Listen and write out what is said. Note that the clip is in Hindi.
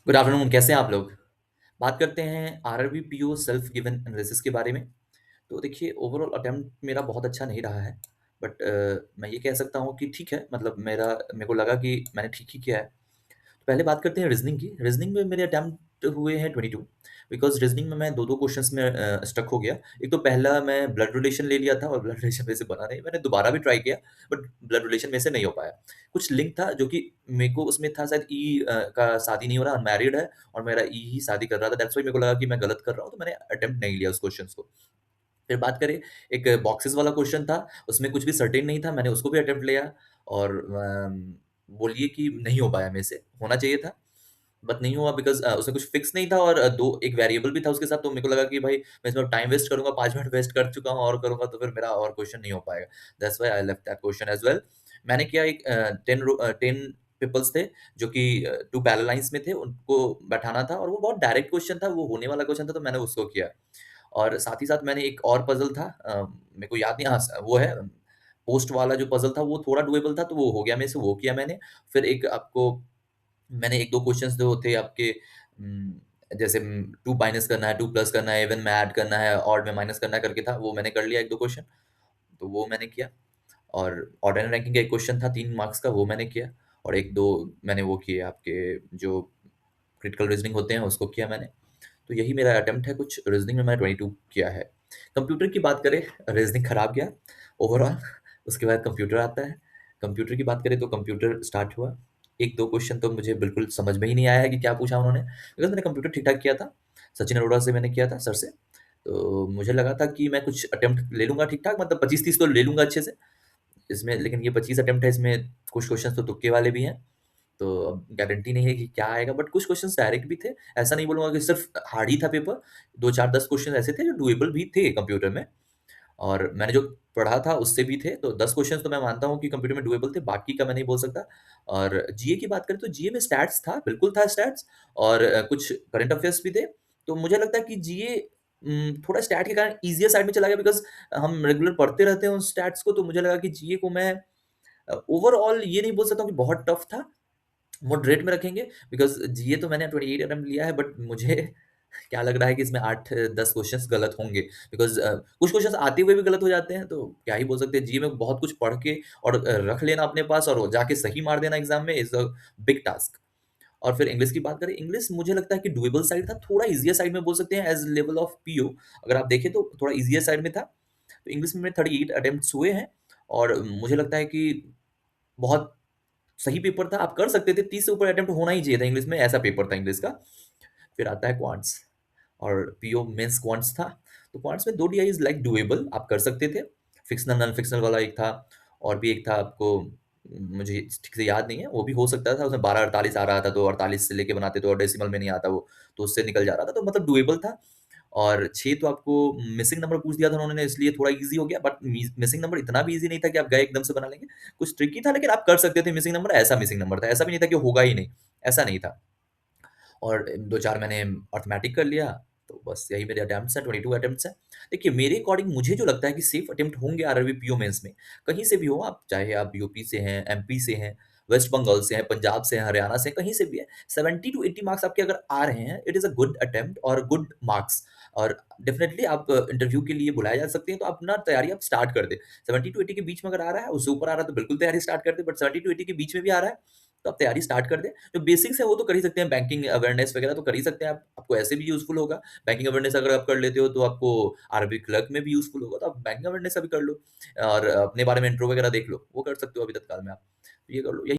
गुड आफ्टरनून, कैसे हैं आप लोग? बात करते हैं RRB PO self given analysis के बारे में। तो देखिए ओवरऑल अटेम्प्ट मेरा बहुत अच्छा नहीं रहा है। बट मैं ये कह सकता हूँ कि ठीक है, मतलब मेरे को लगा कि मैंने ठीक ही किया है। तो पहले बात करते हैं रीज़निंग की। रीज़निंग में मेरे अटेम्प्ट हुए हैं 22। बिकॉज़ रीज़निंग में मैं 2-2 क्वेश्चन्स में स्टक हो गया। एक तो पहला मैं ब्लड रिलेशन ले लिया था और ब्लड रिलेशन मेरे से बना नहीं। मैंने दोबारा भी ट्राई किया, बट ब्लड रिलेशन मेरे से नहीं हो पाया। कुछ लिंक था जो कि मेरे को उसमें था, शायद का शादी नहीं हो रहा, अनमैरिड है और मेरा ई ही शादी कर रहा था। दैट्स व्हाई मेरे को लगा कि मैं गलत कर रहा हूँ, तो मैंने अटेम्प्ट नहीं लिया उस क्वेश्चन्स को। फिर बात करें, एक बॉक्सेस वाला क्वेश्चन था, उसमें कुछ भी सर्टेन नहीं था, मैंने उसको भी अटेम्प्ट लिया और बोलिए कि नहीं हो पाया मेरे से, होना चाहिए था, बट नहीं हुआ बिकॉज़ उसमें कुछ फिक्स नहीं था और 2 एक वेरिएबल भी था उसके साथ, तो मेरे को लगा कि भाई मैं इसमें टाइम वेस्ट करूँगा, 5 मिनट वेस्ट कर चुका हूँ और करूँगा तो फिर मेरा और क्वेश्चन नहीं हो पाएगा। That's why I left that question as well. मैंने किया, एक 10 पीपल्स थे जो कि 2 पैरेलल लाइन्स में थे, उनको बैठाना था और वो बहुत डायरेक्ट क्वेश्चन था, वो होने वाला क्वेश्चन था, तो मैंने उसको किया। और साथ ही साथ मैंने एक और पज़ल था, मेरे को याद नहीं, हाँ, स वो है पोस्ट वाला जो पज़ल था, वो थोड़ा डूएबल था, तो वो हो गया मेरे से, वो किया मैंने। फिर एक आपको मैंने 1-2 क्वेश्चन्स जो थे आपके, जैसे 2 माइनस करना है, 2 प्लस करना है, इवन में ऐड करना है, ऑड में माइनस करना है करके था, वो मैंने कर लिया 1-2 क्वेश्चन, तो वो मैंने किया। और ऑर्डिनल रैंकिंग का एक क्वेश्चन था 3 मार्क्स का, वो मैंने किया और 1-2 मैंने वो किए आपके, जो क्रिटिकल रीज़निंग होते हैं, उसको किया मैंने। तो यही मेरा अटेम्प्ट है, कुछ रीज़निंग में मैंने 22 किया है। कंप्यूटर की बात करें, रीज़निंग खराब गया ओवरऑल। उसके बाद कंप्यूटर आता है। कंप्यूटर की बात करें तो कंप्यूटर स्टार्ट हुआ। 1-2 क्वेश्चन तो मुझे बिल्कुल समझ में ही नहीं आया है कि क्या पूछा उन्होंने। बिकॉज़ मैंने कंप्यूटर ठीक-ठाक किया था। सचिन अरोड़ा से मैंने किया था, सर से। तो मुझे लगा था कि मैं कुछ अटेम्प्ट ले लूँगा ठीक-ठाक, मतलब 25-30 तो ले लूँगा अच्छे से। इसमें लेकिन ये 25 अटेम्प्ट है, इसमें कुछ क्वेश्चन्स तो तुक्के वाले भी हैं। तो अब गारंटी नहीं है कि क्या आएगा, बट कुछ क्वेश्चंस डायरेक्ट भी थे। ऐसा नहीं बोलूँगा कि सिर्फ़ हार्ड ही था पेपर। 2, 4, 10 क्वेश्चन ऐसे थे जो डूएबल भी थे कंप्यूटर में, और मैंने जो पढ़ा था उससे भी थे। तो 10 क्वेश्चंस तो मैं मानता हूँ कि कंप्यूटर में डूएबल थे, बाकी का मैं नहीं बोल सकता। और जीए की बात करें तो जीए में स्टैट्स था, बिल्कुल था स्टैट्स, और कुछ करंट अफ़ेयर्स भी थे। तो मुझे लगता है कि जीए थोड़ा स्टैट के कारण ईज़ियर साइड में चला गया, बिकॉज़ हम रेगुलर पढ़ते रहते हैं उन स्टैट्स को, तो मुझे लगा कि जीए को मैं ओवरऑल ये नहीं बोल सकता हूँ कि बहुत टफ था। मॉडरेट में रखेंगे, बिकॉज़ जीए तो मैंने 28 अटेम्प्ट लिया है, बट मुझे क्या लग रहा है कि इसमें 8-10 क्वेश्चंस गलत होंगे, बिकॉज़ कुछ क्वेश्चंस आते हुए भी गलत हो जाते हैं, तो क्या ही बोल सकते हैं। जीए में बहुत कुछ पढ़ के और रख लेना अपने पास और जाके सही मार देना एग्ज़ाम में इज़ अ बिग टास्क। और फिर इंग्लिश की बात करें, इंग्लिश मुझे लगता है कि डूएबल साइड था, थोड़ा ईज़ियर साइड में बोल सकते हैं एज़ लेवल ऑफ पीओ। अगर आप देखें तो थोड़ा ईज़ियर साइड में था। तो इंग्लिश में मेरे 38 अटेम्प्ट्स हुए हैं और मुझे लगता है कि बहुत सही पेपर था, आप कर सकते थे, 30 से ऊपर अटेम्प्ट होना ही चाहिए था इंग्लिश में, ऐसा पेपर था इंग्लिश का। फिर आता है क्वांट्स, और पीओ मेंस क्वांट्स था। तो क्वांट्स में 2 डीआई इज़ लाइक डूएबल, आप कर सकते थे। फ़िक्शनल, नॉन फ़िक्शनल वाला एक था, और भी एक था आपको, मुझे ठीक से याद नहीं है, वो भी हो सकता था। उसमें 12-48 आ रहा था, तो 48 से लेके बनाते तो, और डेसिमल में नहीं आता वो, तो उससे निकल जा रहा था, तो मतलब डूएबल था। और 6 तो आपको मिसिंग नंबर पूछ दिया था उन्होंने, इसलिए थोड़ा ईज़ी हो गया, बट मिसिंग नंबर इतना भी ईज़ी नहीं था कि आप गए एकदम से बना लेंगे। कुछ ट्रिकी था, लेकिन आप कर सकते थे मिसिंग नंबर, ऐसा मिसिंग नंबर था। ऐसा भी नहीं था कि होगा ही नहीं, ऐसा नहीं था। और 2-4 मैंने अर्थमैटिक कर लिया, तो बस यही मेरे अटेम्प्ट्स हैं, 22 अटेम्प्ट्स हैं। देखिए, मेरे अकॉर्डिंग मुझे जो लगता है कि सेफ अटेम्प्ट होंगे आरआरबी पीओ मेंस में, कहीं से भी हो आप, चाहे आप यूपी से हैं, एमपी से हैं, वेस्ट बंगाल से हैं, पंजाब से हैं, हरियाणा से हैं, कहीं से भी हैं, 70 टू 80 मार्क्स आपके अगर आ रहे हैं, it is a good attempt और गुड मार्क्स, और डेफिनिटली आप इंटरव्यू के लिए बुलाए जा सकते हैं, तो अपना तैयारी आप स्टार्ट कर दें। 70 टू 80 के बीच में अगर आ रहा है, उससे ऊपर आ रहा है तो बिल्कुल तैयारी स्टार्ट कर दें, बट 70 टू 80 के बीच में भी आ रहा है, तो आप तैयारी स्टार्ट कर दें। जो बेसिक्स है वो तो कर ही सकते हैं, बैंकिंग अवेयरनेस वगैरह तो कर ही सकते हैं आप, आपको ऐसे भी यूज़फुल होगा। बैंकिंग अवेयरनेस अगर आप कर लेते हो तो आपको आरबी क्लर्क में भी यूज़फुल होगा, तो आप बैंकिंग अवेयरनेस अभी कर लो और अपने बारे में इंट्रो वगैरह देख लो, वो कर सकते हो अभी तत्काल में आप। ये कर लो। यही